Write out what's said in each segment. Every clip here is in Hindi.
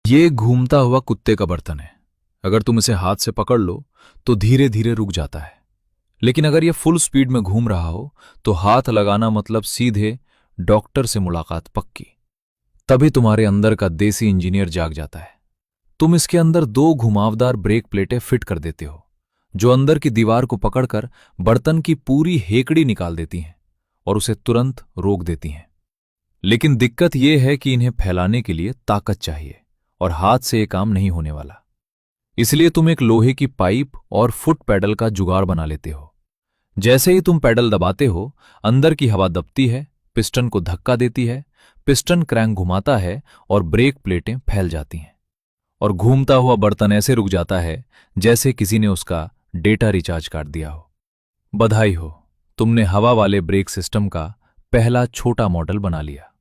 ये घूमता हुआ कुत्ते का बर्तन है। अगर तुम इसे हाथ से पकड़ लो तो धीरे धीरे रुक जाता है, लेकिन अगर ये फुल स्पीड में घूम रहा हो तो हाथ लगाना मतलब सीधे डॉक्टर से मुलाकात पक्की। तभी तुम्हारे अंदर का देसी इंजीनियर जाग जाता है। तुम इसके अंदर दो घुमावदार ब्रेक प्लेटें फिट कर देते हो, जो अंदर की दीवार को पकड़कर बर्तन की पूरी हेकड़ी निकाल देती हैं और उसे तुरंत रोक देती हैं। लेकिन दिक्कत यह है कि इन्हें फैलाने के लिए ताकत चाहिए और हाथ से यह काम नहीं होने वाला। इसलिए तुम एक लोहे की पाइप और फुट पैडल का जुगाड़ बना लेते हो। जैसे ही तुम पैडल दबाते हो, अंदर की हवा दबती है, पिस्टन को धक्का देती है, पिस्टन क्रैंक घुमाता है और ब्रेक प्लेटें फैल जाती हैं और घूमता हुआ बर्तन ऐसे रुक जाता है जैसे किसी ने उसका डेटा रिचार्ज काट दिया हो। बधाई हो, तुमने हवा वाले ब्रेक सिस्टम का पहला छोटा मॉडल बना लिया।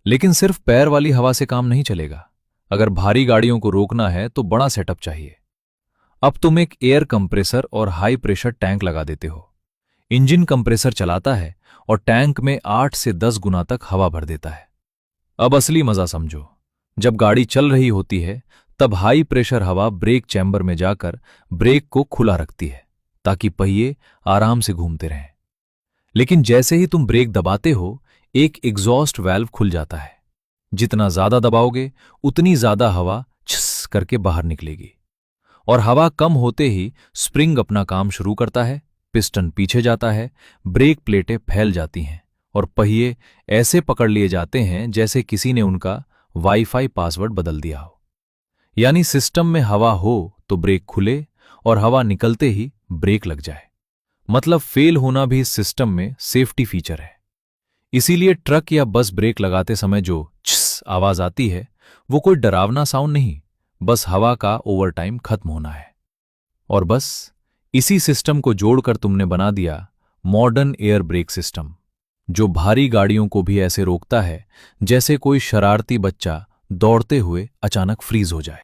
लेकिन सिर्फ पैर वाली हवा से काम नहीं चलेगा। अगर भारी गाड़ियों को रोकना है तो बड़ा सेटअप चाहिए। अब तुम एक एयर कंप्रेसर और हाई प्रेशर टैंक लगा देते हो। इंजन कंप्रेसर चलाता है और टैंक में 8 से 10 गुना तक हवा भर देता है। अब असली मजा समझो। जब गाड़ी चल रही होती है तब हाई प्रेशर हवा ब्रेक चैम्बर में जाकर ब्रेक को खुला रखती है ताकि पहिए आराम से घूमते रहें। लेकिन जैसे ही तुम ब्रेक दबाते हो, एक एग्जॉस्ट वाल्व खुल जाता है। जितना ज्यादा दबाओगे उतनी ज्यादा हवा छिस करके बाहर निकलेगी और हवा कम होते ही स्प्रिंग अपना काम शुरू करता है, पिस्टन पीछे जाता है, ब्रेक प्लेटें फैल जाती हैं और पहिए ऐसे पकड़ लिए जाते हैं जैसे किसी ने उनका वाईफाई पासवर्ड बदल दिया हो। यानी सिस्टम में हवा हो तो ब्रेक खुले और हवा निकलते ही ब्रेक लग जाए। मतलब फेल होना भी इस सिस्टम में सेफ्टी फीचर है। इसीलिए ट्रक या बस ब्रेक लगाते समय जो छिस आवाज आती है वो कोई डरावना साउंड नहीं, बस हवा का ओवरटाइम खत्म होना है। और बस इसी सिस्टम को जोड़कर तुमने बना दिया मॉडर्न एयर ब्रेक सिस्टम, जो भारी गाड़ियों को भी ऐसे रोकता है जैसे कोई शरारती बच्चा दौड़ते हुए अचानक फ्रीज हो जाए।